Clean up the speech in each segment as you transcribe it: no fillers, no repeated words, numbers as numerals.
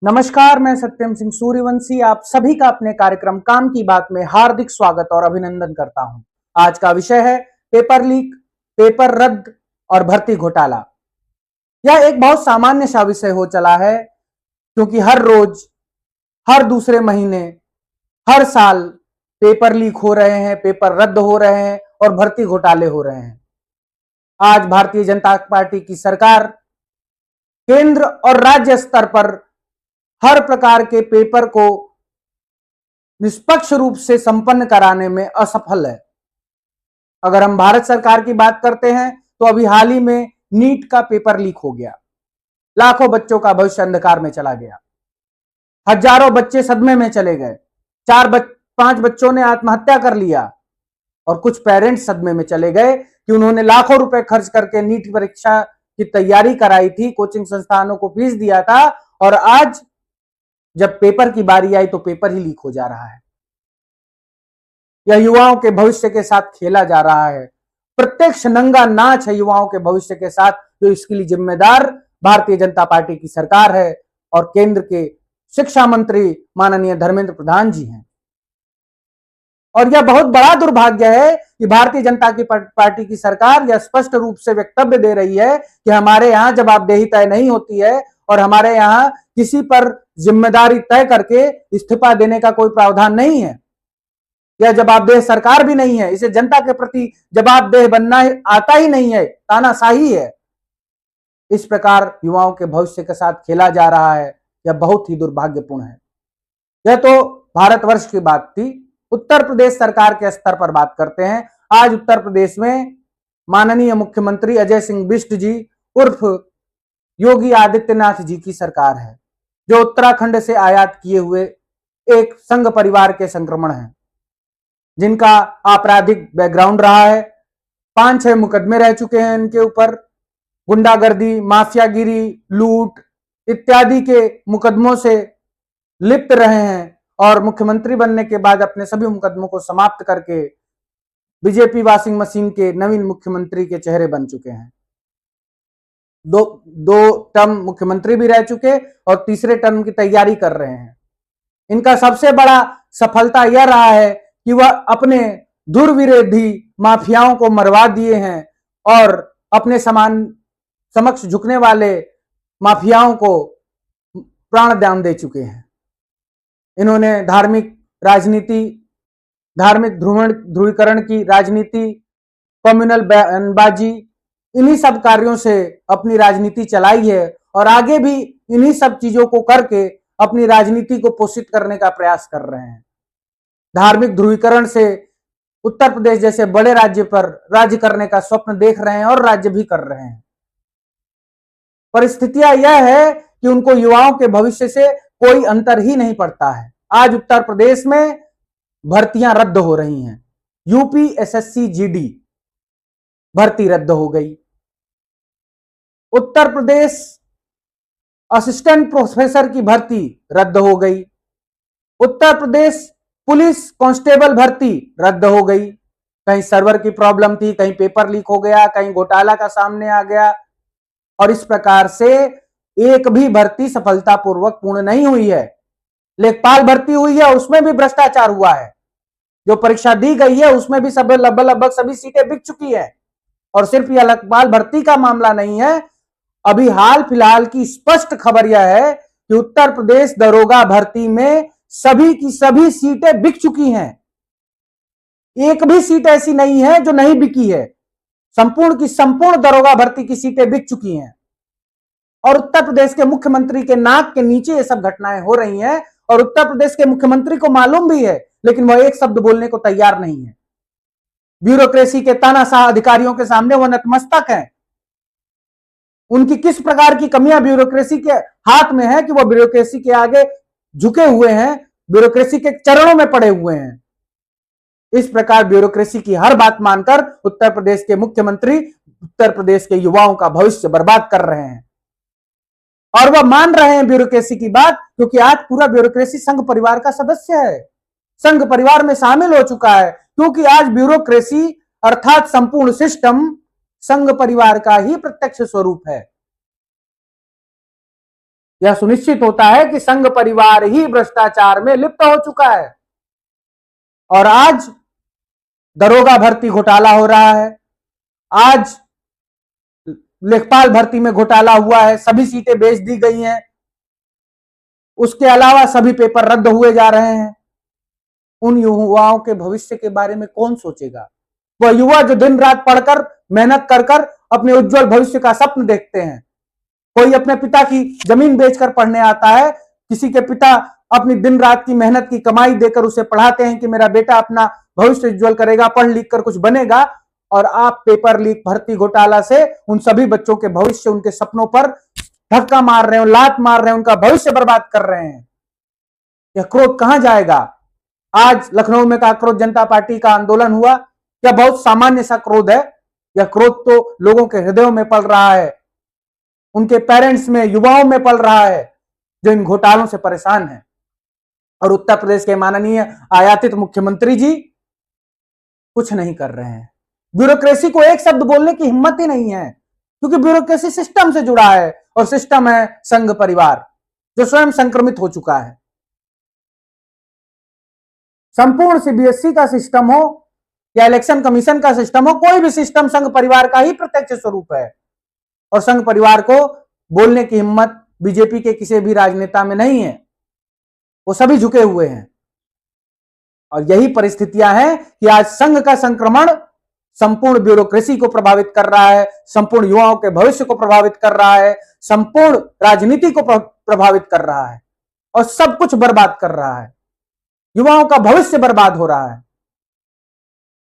नमस्कार, मैं सत्यम सिंह सूर्यवंशी आप सभी का अपने कार्यक्रम काम की बात में हार्दिक स्वागत और अभिनंदन करता हूं। आज का विषय है पेपर लीक, पेपर रद्द और भर्ती घोटाला। यह एक बहुत सामान्य सा विषय हो चला है क्योंकि हर रोज, हर दूसरे महीने, हर साल पेपर लीक हो रहे हैं, पेपर रद्द हो रहे हैं और भर्ती घोटाले हो रहे हैं। आज भारतीय जनता पार्टी की सरकार केंद्र और राज्य स्तर पर हर प्रकार के पेपर को निष्पक्ष रूप से संपन्न कराने में असफल है। अगर हम भारत सरकार की बात करते हैं तो अभी हाल ही में नीट का पेपर लीक हो गया, लाखों बच्चों का भविष्य अंधकार में चला गया, हजारों बच्चे सदमे में चले गए, 4-5 बच्चों ने आत्महत्या कर लिया और कुछ पेरेंट्स सदमे में चले गए कि उन्होंने लाखों रुपए खर्च करके नीट परीक्षा की तैयारी कराई थी, कोचिंग संस्थानों को फीस दिया था और आज जब पेपर की बारी आई तो पेपर ही लीक हो जा रहा है। यह युवाओं के भविष्य के साथ खेला जा रहा है। प्रत्यक्ष नंगा नाच है युवाओं के भविष्य के साथ, जो इसके लिए जिम्मेदार भारतीय जनता पार्टी की सरकार है और केंद्र के शिक्षा मंत्री माननीय धर्मेंद्र प्रधान जी हैं। और यह बहुत बड़ा दुर्भाग्य है कि भारतीय जनता की पार्टी की सरकार यह स्पष्ट रूप से वक्तव्य दे रही है कि हमारे यहां जवाबदेही तय नहीं होती है और हमारे यहां किसी पर जिम्मेदारी तय करके इस्तीफा देने का कोई प्रावधान नहीं है। यह जवाबदेह सरकार भी नहीं है, इसे जनता के प्रति जवाबदेह बनना आता ही नहीं है, तानाशाही है। इस प्रकार युवाओं के भविष्य के साथ खेला जा रहा है, यह बहुत ही दुर्भाग्यपूर्ण है। यह तो भारतवर्ष की बात थी। उत्तर प्रदेश सरकार के स्तर पर बात करते हैं। आज उत्तर प्रदेश में माननीय मुख्यमंत्री अजय सिंह बिष्ट जी उर्फ योगी आदित्यनाथ जी की सरकार है, जो उत्तराखंड से आयात किए हुए एक संघ परिवार के संक्रमण हैं, जिनका आपराधिक बैकग्राउंड रहा है। 5-6 मुकदमे रह चुके हैं इनके ऊपर, गुंडागर्दी, माफियागिरी, लूट इत्यादि के मुकदमों से लिप्त रहे हैं और मुख्यमंत्री बनने के बाद अपने सभी मुकदमों को समाप्त करके बीजेपी वॉशिंग मशीन के नवीन मुख्यमंत्री के चेहरे बन चुके हैं। दो टर्म मुख्यमंत्री भी रह चुके और तीसरे टर्म की तैयारी कर रहे हैं। इनका सबसे बड़ा सफलता यह रहा है कि वह अपने दुर्विरोधी माफियाओं को मरवा दिए हैं और अपने समान समक्ष झुकने वाले माफियाओं को प्राणदान दे चुके हैं। इन्होंने धार्मिक राजनीति, धार्मिक ध्रुवीकरण की राजनीति, कम्युनल बयानबाजी, इन्हीं सब कार्यों से अपनी राजनीति चलाई है और आगे भी इन्हीं सब चीजों को करके अपनी राजनीति को पोषित करने का प्रयास कर रहे हैं। धार्मिक ध्रुवीकरण से उत्तर प्रदेश जैसे बड़े राज्य पर राज्य करने का स्वप्न देख रहे हैं और राज्य भी कर रहे हैं। परिस्थितियां यह है कि उनको युवाओं के भविष्य से कोई अंतर ही नहीं पड़ता है। आज उत्तर प्रदेश में भर्तियां रद्द हो रही हैं। यूपी एसएससी जीडी भर्ती रद्द हो गई। उत्तर प्रदेश असिस्टेंट प्रोफेसर की भर्ती रद्द हो गई। उत्तर प्रदेश पुलिस कांस्टेबल भर्ती रद्द हो गई। कहीं सर्वर की प्रॉब्लम थी, कहीं पेपर लीक हो गया, कहीं घोटाला का सामने आ गया और इस प्रकार से एक भी भर्ती सफलतापूर्वक पूर्ण नहीं हुई है। लेखपाल भर्ती हुई है, उसमें भी भ्रष्टाचार हुआ है। जो परीक्षा दी गई है उसमें भी सब लगभग सभी सीटें बिक चुकी है। और सिर्फ यह लेखपाल भर्ती का मामला नहीं है, अभी हाल फिलहाल की स्पष्ट खबर यह है कि उत्तर प्रदेश दरोगा भर्ती में सभी की सभी सीटें बिक चुकी हैं। एक भी सीट ऐसी नहीं है जो नहीं बिकी है। संपूर्ण की संपूर्ण दरोगा भर्ती की सीटें बिक चुकी हैं और उत्तर प्रदेश के मुख्यमंत्री के नाक के नीचे ये सब घटनाएं हो रही हैं और उत्तर प्रदेश के मुख्यमंत्री को मालूम भी है, लेकिन वह एक शब्द बोलने को तैयार नहीं है। ब्यूरोक्रेसी के तानाशाह अधिकारियों के सामने वह नतमस्तक हैं। उनकी किस प्रकार की कमियां ब्यूरोक्रेसी के हाथ में है कि वह ब्यूरोक्रेसी के आगे झुके हुए हैं, ब्यूरोक्रेसी के चरणों में पड़े हुए हैं। इस प्रकार ब्यूरोक्रेसी की हर बात मानकर उत्तर प्रदेश के मुख्यमंत्री उत्तर प्रदेश के युवाओं का भविष्य बर्बाद कर रहे हैं और वह मान रहे हैं ब्यूरोक्रेसी की बात, क्योंकि आज पूरा ब्यूरोक्रेसी संघ परिवार का सदस्य है, संघ परिवार में शामिल हो चुका है। क्योंकि आज ब्यूरोक्रेसी अर्थात संपूर्ण सिस्टम संघ परिवार का ही प्रत्यक्ष स्वरूप है। यह सुनिश्चित होता है कि संघ परिवार ही भ्रष्टाचार में लिप्त हो चुका है। और आज दरोगा भर्ती घोटाला हो रहा है, आज लेखपाल भर्ती में घोटाला हुआ है, सभी सीटें बेच दी गई हैं, उसके अलावा सभी पेपर रद्द हुए जा रहे हैं। उन युवाओं के भविष्य के बारे में कौन सोचेगा? वह युवा जो दिन रात पढ़कर मेहनत कर कर अपने उज्जवल भविष्य का स्वप्न देखते हैं। कोई अपने पिता की जमीन बेचकर पढ़ने आता है, किसी के पिता अपनी दिन रात की मेहनत की कमाई देकर उसे पढ़ाते हैं कि मेरा बेटा अपना भविष्य उज्जवल करेगा, पढ़ लिख कर कुछ बनेगा, और आप पेपर लीक भर्ती घोटाला से उन सभी बच्चों के भविष्य, उनके सपनों पर धक्का मार रहे हो, लात मार रहे हैं, उनका भविष्य बर्बाद कर रहे हैं। यह क्रोध कहां जाएगा? आज लखनऊ में आक्रोश जनता पार्टी का आंदोलन हुआ, यह बहुत सामान्य सा क्रोध है। यह क्रोध तो लोगों के हृदयों में पल रहा है, उनके पेरेंट्स में, युवाओं में पल रहा है, जो इन घोटालों से परेशान है। और उत्तर प्रदेश के माननीय आयातित मुख्यमंत्री जी कुछ नहीं कर रहे हैं। ब्यूरोक्रेसी को एक शब्द बोलने की हिम्मत ही नहीं है, क्योंकि ब्यूरोक्रेसी सिस्टम से जुड़ा है, और सिस्टम है संघ परिवार, जो स्वयं संक्रमित हो चुका है। संपूर्ण सीबीएसई का सिस्टम हो या इलेक्शन कमीशन का सिस्टम हो, कोई भी सिस्टम संघ परिवार का ही प्रत्यक्ष स्वरूप है। और संघ परिवार को बोलने की हिम्मत बीजेपी के किसी भी राजनेता में नहीं है, वो सभी झुके हुए हैं। और यही परिस्थितियां हैं कि आज संघ का संक्रमण संपूर्ण ब्यूरोक्रेसी को प्रभावित कर रहा है, संपूर्ण युवाओं के भविष्य को प्रभावित कर रहा है, संपूर्ण राजनीति को प्रभावित कर रहा है, और सब कुछ बर्बाद कर रहा है। युवाओं का भविष्य बर्बाद हो रहा है।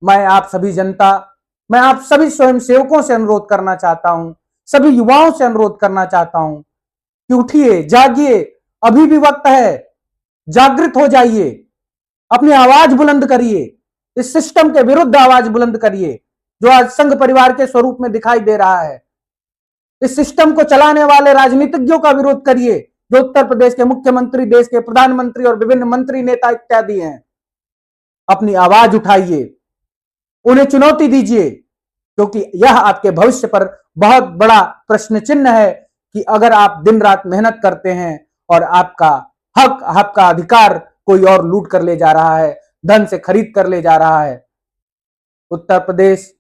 मैं आप सभी जनता, मैं आप सभी स्वयं सेवकों से अनुरोध करना चाहता हूं, सभी युवाओं से अनुरोध करना चाहता हूं कि उठिए, जागिए, अभी भी वक्त है, जागृत हो जाइए, अपनी आवाज बुलंद करिए, इस सिस्टम के विरुद्ध आवाज बुलंद करिए, जो आज संघ परिवार के स्वरूप में दिखाई दे रहा है। इस सिस्टम को चलाने वाले राजनीतिज्ञों का विरोध करिए, जो उत्तर प्रदेश के मुख्यमंत्री, देश के प्रधानमंत्री और विभिन्न मंत्री, नेता इत्यादि हैं। अपनी आवाज उठाइए, उन्हें चुनौती दीजिए, क्योंकि यह आपके भविष्य पर बहुत बड़ा प्रश्न चिन्ह है कि अगर आप दिन रात मेहनत करते हैं और आपका हक, आपका अधिकार कोई और लूट कर ले जा रहा है, धन से खरीद कर ले जा रहा है। उत्तर प्रदेश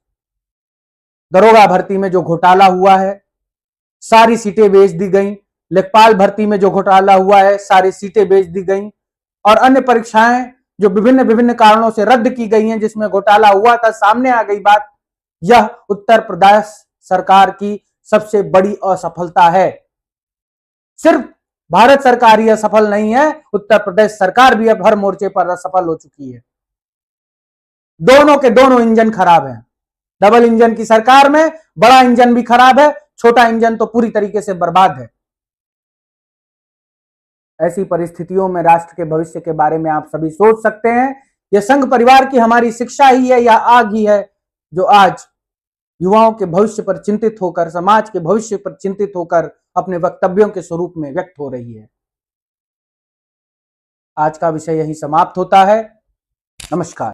दरोगा भर्ती में जो घोटाला हुआ है, सारी सीटें बेच दी गई। लेखपाल भर्ती में जो घोटाला हुआ है, सारी सीटें बेच दी गई। और अन्य परीक्षाएं जो विभिन्न विभिन्न कारणों से रद्द की गई हैं, जिसमें घोटाला हुआ था, सामने आ गई बात। यह उत्तर प्रदेश सरकार की सबसे बड़ी असफलता है। सिर्फ भारत सरकार ही असफल नहीं है, उत्तर प्रदेश सरकार भी अब हर मोर्चे पर असफल हो चुकी है। दोनों के दोनों इंजन खराब हैं। डबल इंजन की सरकार में बड़ा इंजन भी खराब है, छोटा इंजन तो पूरी तरीके से बर्बाद है। ऐसी परिस्थितियों में राष्ट्र के भविष्य के बारे में आप सभी सोच सकते हैं। यह संघ परिवार की हमारी शिक्षा ही है या आग ही है, जो आज युवाओं के भविष्य पर चिंतित होकर, समाज के भविष्य पर चिंतित होकर अपने वक्तव्यों के स्वरूप में व्यक्त हो रही है। आज का विषय यही समाप्त होता है। नमस्कार।